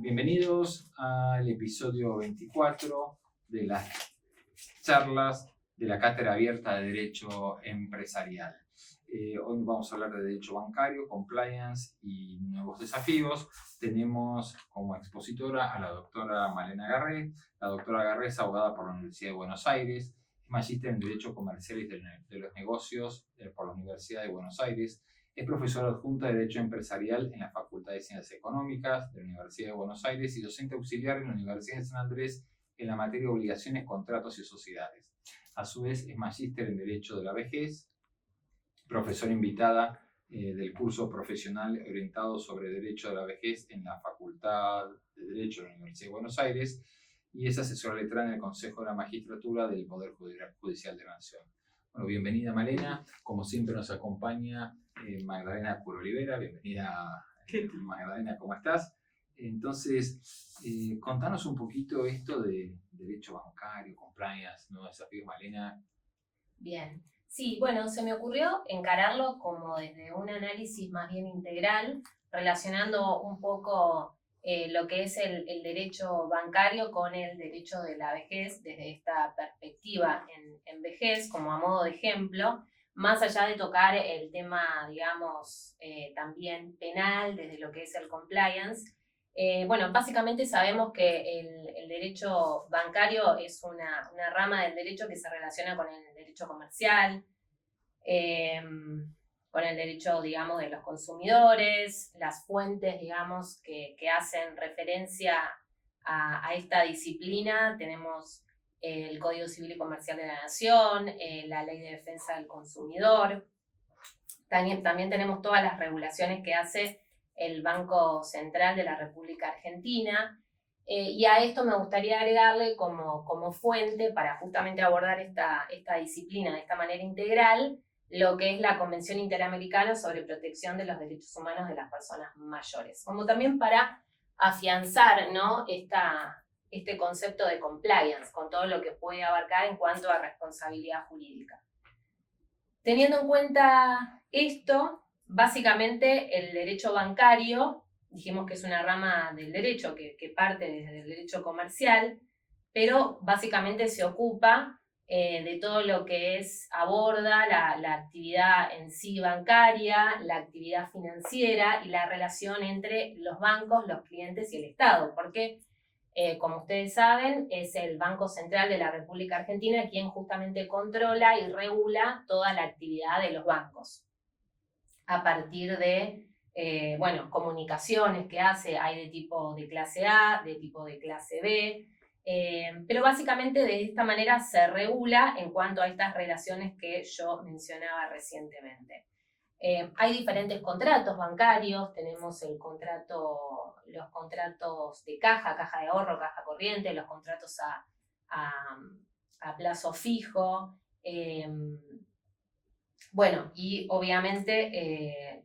Bienvenidos al episodio 24 de las charlas de la Cátedra Abierta de Derecho Empresarial. Hoy vamos a hablar de derecho bancario, compliance y nuevos desafíos. Tenemos como expositora a la doctora Malena Garré. La doctora Garré es abogada por la Universidad de Buenos Aires, es magíster en Derecho Comercial y de los Negocios por la Universidad de Buenos Aires. Es profesora adjunta de Derecho Empresarial en la Facultad de Ciencias Económicas de la Universidad de Buenos Aires y docente auxiliar en la Universidad de San Andrés en la materia de obligaciones, contratos y sociedades. A su vez es magíster en Derecho de la Vejez, profesora invitada del curso profesional orientado sobre Derecho de la Vejez en la Facultad de Derecho de la Universidad de Buenos Aires y es asesora letrada en el Consejo de la Magistratura del Poder Judicial de la Nación. Bueno, bienvenida Malena, como siempre nos acompaña Magdalena Curolivera. Bienvenida Magdalena, ¿cómo estás? Entonces, contanos un poquito esto de derecho bancario, compliance, nuevos desafíos, Malena. Bien, sí, bueno, se me ocurrió encararlo como desde un análisis más bien integral, relacionando un poco lo que es el derecho bancario con el derecho de la vejez desde esta perspectiva en vejez, como a modo de ejemplo, más allá de tocar el tema, digamos, también penal, desde lo que es el compliance. Bueno, básicamente sabemos que el derecho bancario es una rama del derecho que se relaciona con el derecho comercial, con el derecho, digamos, de los consumidores, las fuentes, digamos, que hacen referencia a esta disciplina. Tenemos el Código Civil y Comercial de la Nación, la Ley de Defensa del Consumidor. También tenemos todas las regulaciones que hace el Banco Central de la República Argentina, y a esto me gustaría agregarle como fuente para justamente abordar esta disciplina de esta manera integral, lo que es la Convención Interamericana sobre Protección de los Derechos Humanos de las Personas Mayores, como también para afianzar, ¿no?, este concepto de compliance, con todo lo que puede abarcar en cuanto a responsabilidad jurídica. Teniendo en cuenta esto, básicamente el derecho bancario, dijimos que es una rama del derecho que parte desde el derecho comercial, pero básicamente se ocupa de todo lo que aborda la actividad en sí bancaria, la actividad financiera y la relación entre los bancos, los clientes y el Estado, porque como ustedes saben, es el Banco Central de la República Argentina quien justamente controla y regula toda la actividad de los bancos. A partir de, comunicaciones que hace, hay de tipo de clase A, de tipo de clase B, pero básicamente de esta manera se regula en cuanto a estas relaciones que yo mencionaba recientemente. Hay diferentes contratos bancarios, tenemos los contratos de caja de ahorro, caja corriente, los contratos a plazo fijo, y obviamente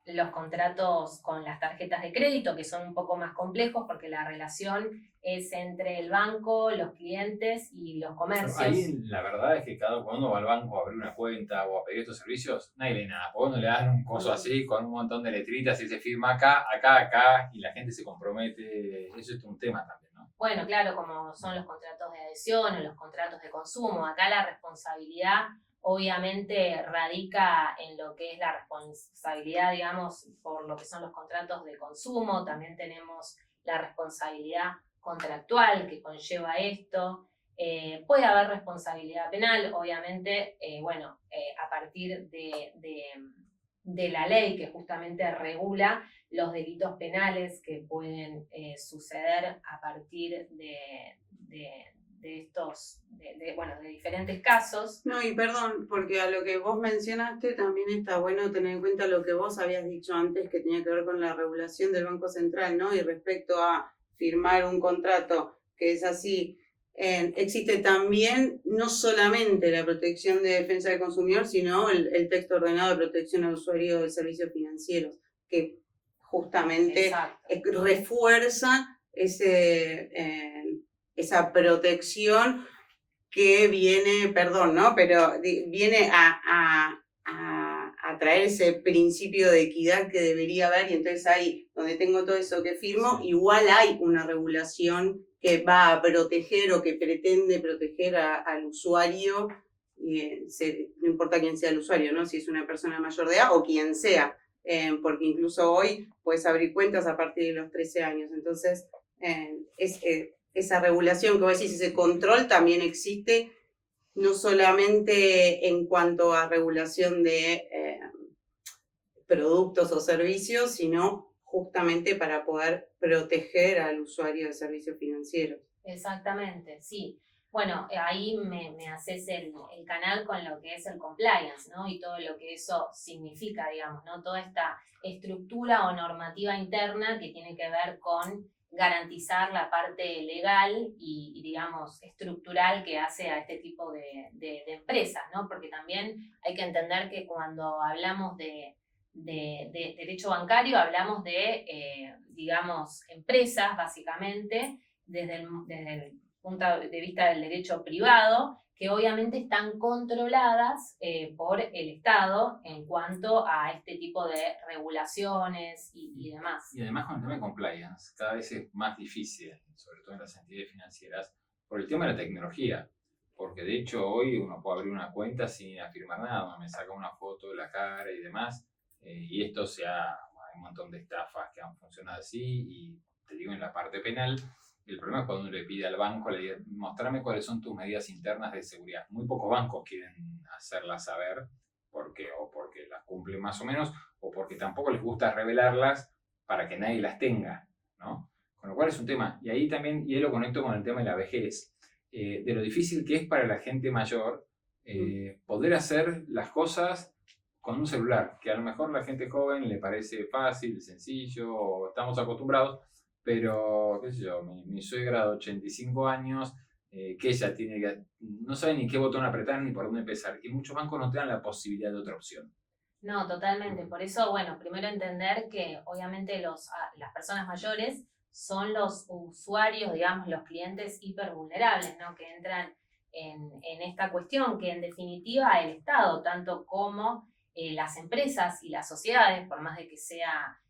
los contratos con las tarjetas de crédito, que son un poco más complejos porque la relación es entre el banco, los clientes y los comercios. Pero ahí la verdad es que cuando uno va al banco a abrir una cuenta o a pedir estos servicios, nadie lee nada. Porque uno le dan un coso así con un montón de letritas y se firma acá y la gente se compromete. Eso es un tema también, ¿no? Bueno, claro, como son los contratos de adhesión o los contratos de consumo. Acá la responsabilidad obviamente radica en lo que es la responsabilidad, digamos, por lo que son los contratos de consumo. También tenemos la responsabilidad contractual que conlleva esto. Puede haber responsabilidad penal, obviamente, a partir de la ley que justamente regula los delitos penales que pueden suceder a partir de diferentes casos. No, y perdón, porque a lo que vos mencionaste también está bueno tener en cuenta lo que vos habías dicho antes, que tenía que ver con la regulación del Banco Central, ¿no? Y respecto a firmar un contrato que es así, existe también no solamente la protección de defensa del consumidor, sino el texto ordenado de protección al usuario de servicios financieros, que justamente refuerza esa protección que viene, viene a traer ese principio de equidad que debería haber, y entonces ahí donde tengo todo eso que firmo, igual hay una regulación que va a proteger o que pretende proteger al usuario, no importa quién sea el usuario, ¿no? Si es una persona mayor de edad o quien sea, porque incluso hoy puedes abrir cuentas a partir de los 13 años. Entonces, esa regulación que vos decís, ese control también existe, no solamente en cuanto a regulación de productos o servicios, sino justamente para poder proteger al usuario de servicios financieros. Exactamente, sí. Bueno, ahí me haces el canal con lo que es el compliance, ¿no? Y todo lo que eso significa, digamos, ¿no? Toda esta estructura o normativa interna que tiene que ver con garantizar la parte legal y digamos, estructural que hace a este tipo de empresas, ¿no? Porque también hay que entender que cuando hablamos de derecho bancario, hablamos de, digamos, empresas, básicamente, desde el punto de vista del derecho privado, que obviamente están controladas por el Estado en cuanto a este tipo de regulaciones y demás. Y además con el tema de compliance, cada vez es más difícil, sobre todo en las entidades financieras, por el tema de la tecnología. Porque de hecho hoy uno puede abrir una cuenta sin afirmar nada, uno me saca una foto de la cara y demás, y esto hay un montón de estafas que han funcionado así, y te digo en la parte penal, el problema es cuando uno le pide al banco, le dice, mostrame cuáles son tus medidas internas de seguridad. Muy pocos bancos quieren hacerlas saber, o porque las cumplen más o menos, o porque tampoco les gusta revelarlas para que nadie las tenga, ¿no? Con lo cual es un tema, y ahí también, y ahí lo conecto con el tema de la vejez, de lo difícil que es para la gente mayor poder hacer las cosas con un celular, que a lo mejor a la gente joven le parece fácil, sencillo, o estamos acostumbrados, pero, qué sé yo, mi suegra de 85 años, que ella no sabe ni qué botón apretar ni por dónde empezar, y muchos bancos no te dan la posibilidad de otra opción. No, totalmente. Por eso, bueno, primero entender que obviamente las personas mayores son los usuarios, digamos, los clientes hipervulnerables, ¿no? Que entran en esta cuestión, que en definitiva el Estado, tanto como las empresas y las sociedades, por más de que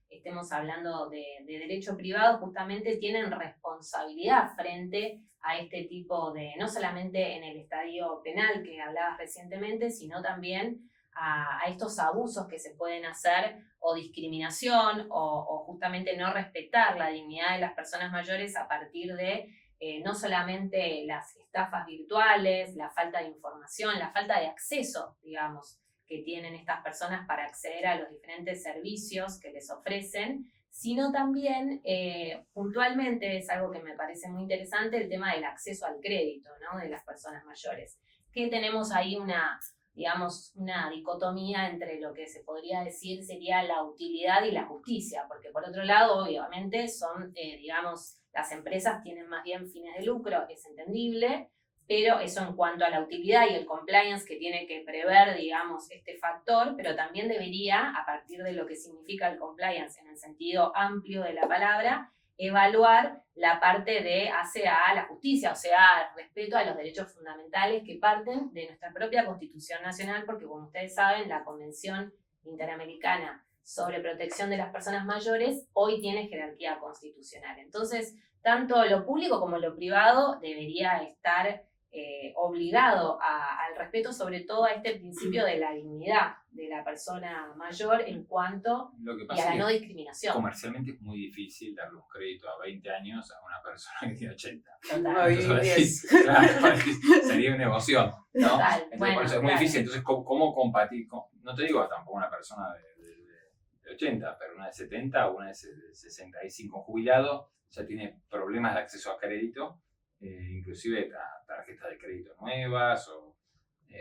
estemos hablando de derecho privado, justamente tienen responsabilidad frente a este tipo no solamente en el estadio penal que hablabas recientemente, sino también a estos abusos que se pueden hacer, o discriminación, o justamente no respetar la dignidad de las personas mayores a partir de no solamente las estafas virtuales, la falta de información, la falta de acceso, digamos, que tienen estas personas para acceder a los diferentes servicios que les ofrecen, sino también, puntualmente, es algo que me parece muy interesante, el tema del acceso al crédito, ¿no? De las personas mayores. Que tenemos ahí una dicotomía entre lo que se podría decir sería la utilidad y la justicia, porque por otro lado, obviamente, las empresas tienen más bien fines de lucro, es entendible, pero eso en cuanto a la utilidad y el compliance que tiene que prever, digamos, este factor, pero también debería, a partir de lo que significa el compliance en el sentido amplio de la palabra, evaluar la parte hacia la justicia, o sea, respeto a los derechos fundamentales que parten de nuestra propia Constitución Nacional, porque como ustedes saben, la Convención Interamericana sobre Protección de las Personas Mayores hoy tiene jerarquía constitucional. Entonces, tanto lo público como lo privado debería estar obligado al respeto, sobre todo a este principio de la dignidad de la persona mayor en cuanto y a la no discriminación. Comercialmente es muy difícil darle un crédito a 20 años a una persona que tiene 80. Total. Entonces, claro, sería una emoción, ¿no? Total. Entonces, Bueno, por eso es muy difícil. Entonces, ¿cómo compartir? No te digo tampoco una persona de 80, pero una de 70 o una de 65 jubilado ya tiene problemas de acceso a crédito, inclusive tarjetas de crédito nuevas,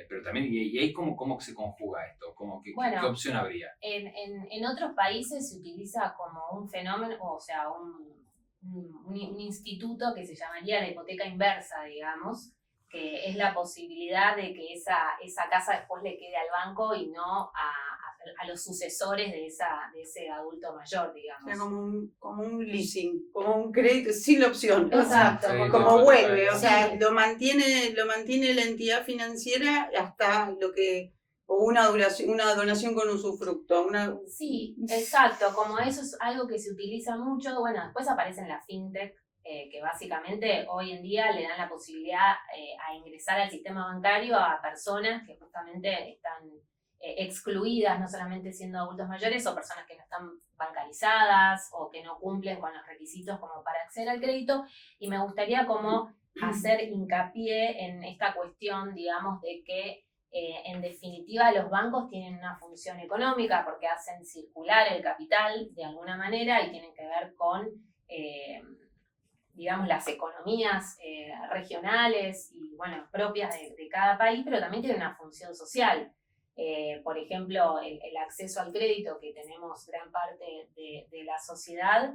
pero también, y ahí cómo se conjuga esto, ¿qué opción habría? En otros países se utiliza como un fenómeno, o sea, un instituto que se llamaría la hipoteca inversa, digamos, que es la posibilidad de que esa casa después le quede al banco y no a los sucesores de ese adulto mayor, digamos. O sea, como un leasing, como un crédito sin la opción. Exacto. O sea, como vuelve, o sea, lo mantiene la entidad financiera hasta lo que o una donación con usufructo. Sí, exacto, como eso es algo que se utiliza mucho, bueno, después aparecen las fintech, que básicamente hoy en día le dan la posibilidad a ingresar al sistema bancario a personas que justamente están excluidas, no solamente siendo adultos mayores o personas que no están bancarizadas o que no cumplen con los requisitos como para acceder al crédito, y me gustaría como hacer hincapié en esta cuestión, digamos, de que en definitiva los bancos tienen una función económica porque hacen circular el capital de alguna manera y tienen que ver con, digamos, las economías regionales y, bueno, propias de cada país, pero también tienen una función social. Por ejemplo, el acceso al crédito que tenemos gran parte de la sociedad,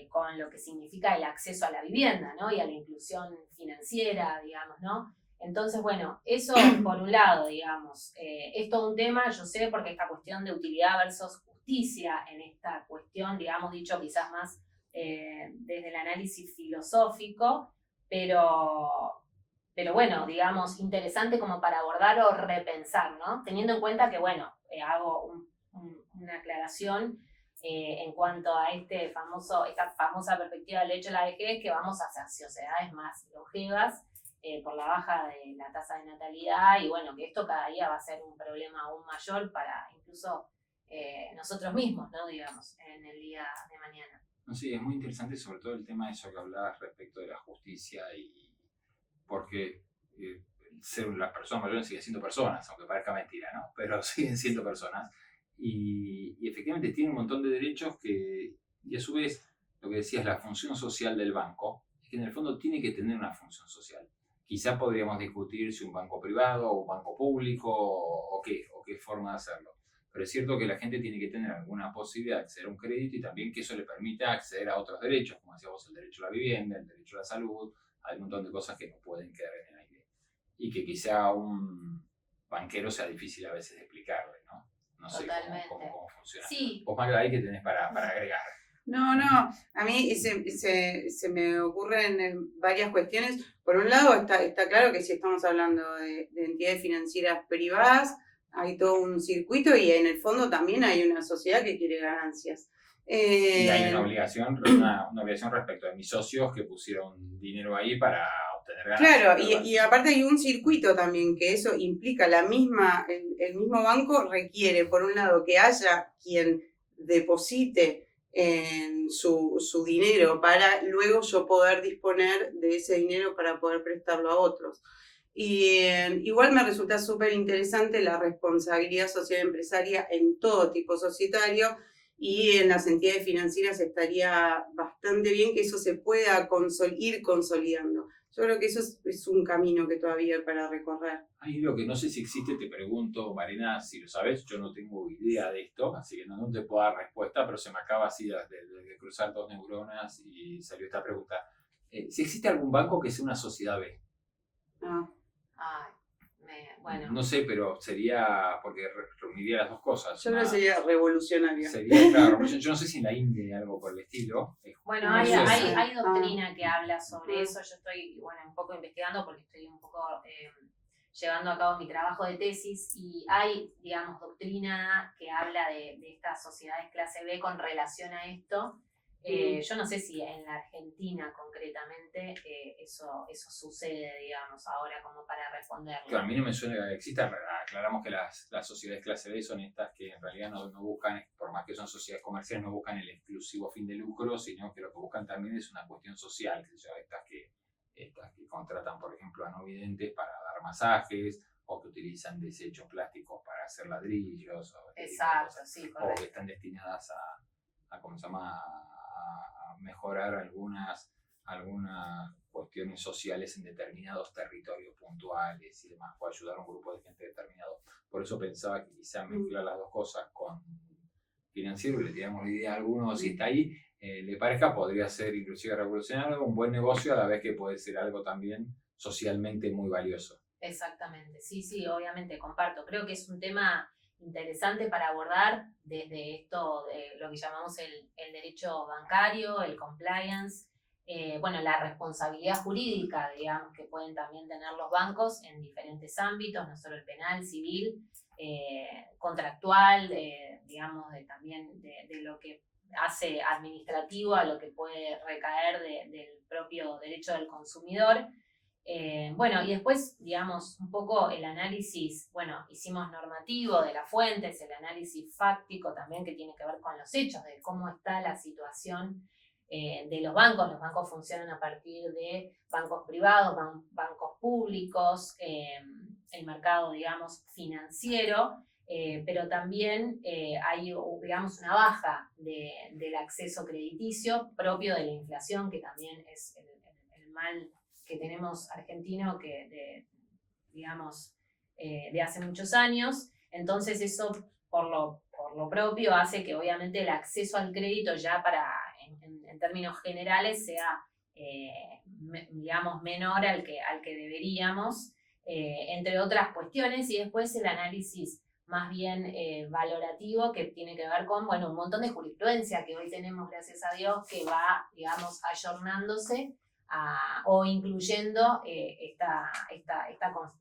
con lo que significa el acceso a la vivienda, ¿no? Y a la inclusión financiera, digamos, ¿no? Entonces, bueno, eso por un lado, digamos, es todo un tema, yo sé, porque esta cuestión de utilidad versus justicia, en esta cuestión, digamos, dicho quizás más desde el análisis filosófico, pero bueno, digamos, interesante como para abordar o repensar, ¿no? Teniendo en cuenta que, bueno, hago una aclaración en cuanto a esta famosa perspectiva del hecho de la vejez, que vamos hacia sociedades más longevas, por la baja de la tasa de natalidad, y bueno, que esto cada día va a ser un problema aún mayor para incluso nosotros mismos, ¿no? Digamos, en el día de mañana. No, sí, es muy interesante sobre todo el tema de eso que hablabas respecto de la justicia, y porque las personas mayores siguen siendo personas, aunque parezca mentira, ¿no? Pero siguen siendo personas, y efectivamente tienen un montón de derechos y a su vez, lo que decías, la función social del banco, es que en el fondo tiene que tener una función social. Quizá podríamos discutir si un banco privado o un banco público o qué forma de hacerlo. Pero es cierto que la gente tiene que tener alguna posibilidad de acceder a un crédito y también que eso le permita acceder a otros derechos, como decíamos, el derecho a la vivienda, el derecho a la salud. Hay un montón de cosas que no pueden quedar en el aire. Y que quizá a un banquero sea difícil a veces de explicarle, ¿no? No sé cómo funciona. Sí. ¿Vos, Magda, ahí qué tenés para agregar? No, a mí se me ocurren varias cuestiones. Por un lado, está claro que si estamos hablando de entidades financieras privadas, hay todo un circuito y en el fondo también hay una sociedad que quiere ganancias. Y hay una obligación respecto de mis socios que pusieron dinero ahí para obtener ganancias. Claro, y aparte hay un circuito también que eso implica el mismo banco requiere, por un lado, que haya quien deposite en su dinero para luego yo poder disponer de ese dinero para poder prestarlo a otros. Y igual me resulta súper interesante la responsabilidad social empresaria en todo tipo societario, y en las entidades financieras estaría bastante bien que eso se pueda ir consolidando. Yo creo que eso es un camino que todavía hay para recorrer. Ahí lo que no sé si existe, te pregunto, Marina, si lo sabes, yo no tengo idea de esto, así que no te puedo dar respuesta, pero se me acaba así de cruzar dos neuronas y salió esta pregunta. Si existe algún banco que sea una sociedad B. Bueno. No sé, pero sería, porque reuniría las dos cosas. Yo creo que sería revolucionario. Claro, yo no sé si en la India hay algo por el estilo. Bueno, hay doctrina que habla sobre eso. Yo estoy, bueno, un poco investigando porque estoy un poco llevando a cabo mi trabajo de tesis, y hay, digamos, doctrina que habla de estas sociedades clase B con relación a esto. Yo no sé si en la Argentina concretamente eso sucede, digamos, ahora como para responderlo. Claro, a mí no me suena que exista. Aclaramos que las sociedades clase B son estas que en realidad no buscan, por más que son sociedades comerciales, no buscan el exclusivo fin de lucro, sino que lo que buscan también es una cuestión social, que son estas que contratan, por ejemplo, a no videntes para dar masajes, o que utilizan desechos plásticos para hacer ladrillos. Exacto, sí, correcto. O que están destinadas a ¿cómo se llama?, a mejorar algunas cuestiones sociales en determinados territorios puntuales y demás, o ayudar a un grupo de gente determinado. Por eso pensaba que quizá mezclar las dos cosas con financiero, le tiramos la idea a alguno, si está ahí, le parezca, podría ser inclusive revolucionario, un buen negocio, a la vez que puede ser algo también socialmente muy valioso. Exactamente, sí, obviamente comparto. Creo que es un tema interesante para abordar desde esto de lo que llamamos el derecho bancario, el compliance, la responsabilidad jurídica, digamos, que pueden también tener los bancos en diferentes ámbitos, no solo el penal, civil, contractual, digamos, también de lo que hace administrativo a lo que puede recaer del propio derecho del consumidor. Bueno, y después, digamos, un poco el análisis, bueno, hicimos normativo de las fuentes, el análisis fáctico también que tiene que ver con los hechos, de cómo está la situación de los bancos. Los bancos funcionan a partir de bancos privados, bancos públicos, el mercado, digamos, financiero, pero también hay, digamos, una baja del acceso crediticio propio de la inflación, que también es el mal que tenemos argentino, digamos, de hace muchos años. Entonces eso, por lo propio, hace que obviamente el acceso al crédito ya en términos generales sea, digamos, menor al que deberíamos, entre otras cuestiones, y después el análisis más bien valorativo, que tiene que ver con, bueno, un montón de jurisprudencia que hoy tenemos, gracias a Dios, que va, digamos, ayornándose o incluyendo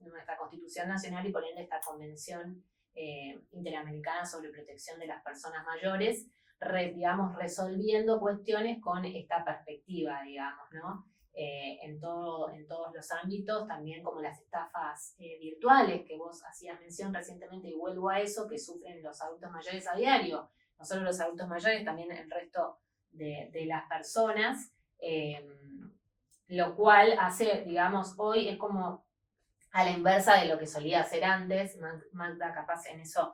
nuestra Constitución Nacional y por ende esta Convención Interamericana sobre Protección de las Personas Mayores, digamos, resolviendo cuestiones con esta perspectiva, digamos, ¿no? En todos los ámbitos, también como las estafas virtuales que vos hacías mención recientemente, y vuelvo a eso, que sufren los adultos mayores a diario, no solo los adultos mayores, también el resto de las personas, lo cual hace, digamos, hoy es como a la inversa de lo que solía hacer antes. Magda, capaz en eso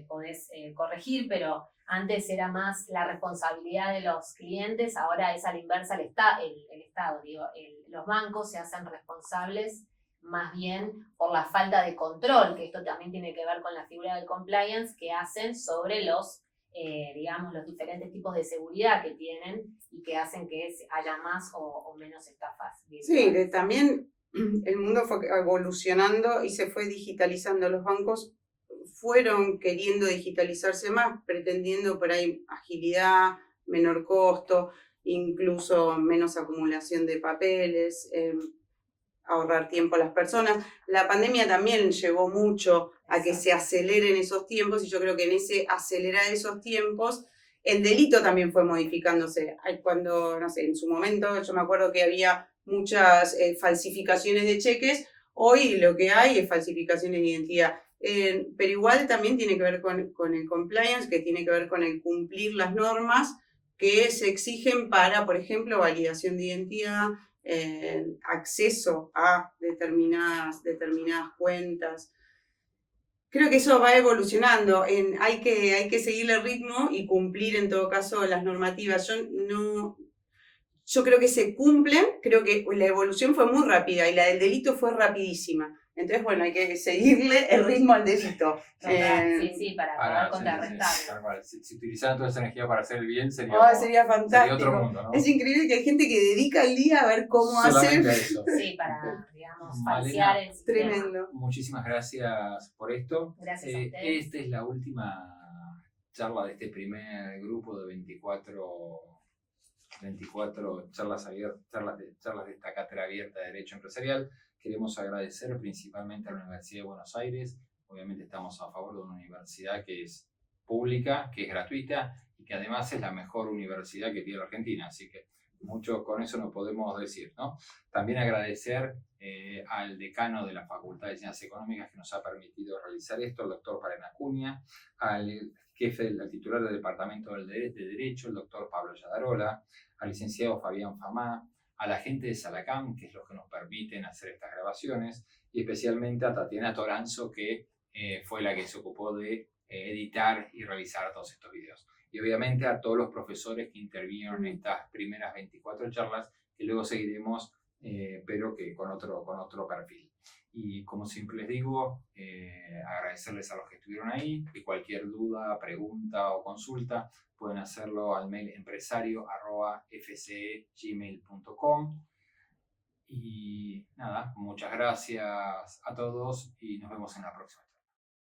podés corregir, pero antes era más la responsabilidad de los clientes, ahora es a la inversa el Estado. Digo, los bancos se hacen responsables más bien por la falta de control, que esto también tiene que ver con la figura del compliance, que hacen sobre digamos, los diferentes tipos de seguridad que tienen y que hacen que haya más o menos estafas virtuales. Sí, también el mundo fue evolucionando y se fue digitalizando. Los bancos fueron queriendo digitalizarse más, pretendiendo por ahí agilidad, menor costo, incluso menos acumulación de papeles, ahorrar tiempo a las personas. La pandemia también llevó mucho a que se aceleren esos tiempos, y yo creo que en ese acelerar esos tiempos el delito también fue modificándose. Cuando, no sé, en su momento yo me acuerdo que había muchas falsificaciones de cheques, hoy lo que hay es falsificaciones de identidad. Pero igual también tiene que ver con el compliance, que tiene que ver con el cumplir las normas que se exigen para, por ejemplo, validación de identidad, acceso a determinadas cuentas. Creo que eso va evolucionando. Hay que seguirle el ritmo y cumplir en todo caso las normativas. Yo creo que se cumplen, creo que la evolución fue muy rápida y la del delito fue rapidísima. Entonces, bueno, hay que seguirle el ritmo al delito. Sí, para poder contrarrestarlo. Si utilizaran toda esa energía para hacer el bien, sería fantástico. Sería otro mundo, ¿no? Es increíble que hay gente que dedica el día a ver cómo hacer. Eso. Sí, para, digamos, falsear el sistema. Tremendo. Muchísimas gracias por esto. Gracias a ustedes. Esta es la última charla de este primer grupo de 24 charlas de esta cátedra abierta de Derecho Empresarial. Queremos agradecer principalmente a la Universidad de Buenos Aires. Obviamente estamos a favor de una universidad que es pública, que es gratuita y que además es la mejor universidad que tiene la Argentina. Así que mucho con eso no podemos decir, ¿no? También agradecer al decano de la Facultad de Ciencias Económicas que nos ha permitido realizar esto, el doctor Paren Acuña, al al titular del Departamento de Derecho, el doctor Pablo Yadarola, al licenciado Fabián Famá, a la gente de Salacam, que es los que nos permiten hacer estas grabaciones, y especialmente a Tatiana Toranzo, que fue la que se ocupó de editar y realizar todos estos videos. Y obviamente a todos los profesores que intervinieron en estas primeras 24 charlas, que luego seguiremos, pero que con otro perfil. Y como siempre les digo, agradecerles a los que estuvieron ahí, y cualquier duda, pregunta o consulta pueden hacerlo al mail empresario@fce.gmail.com. Y nada, muchas gracias a todos y nos vemos en la próxima.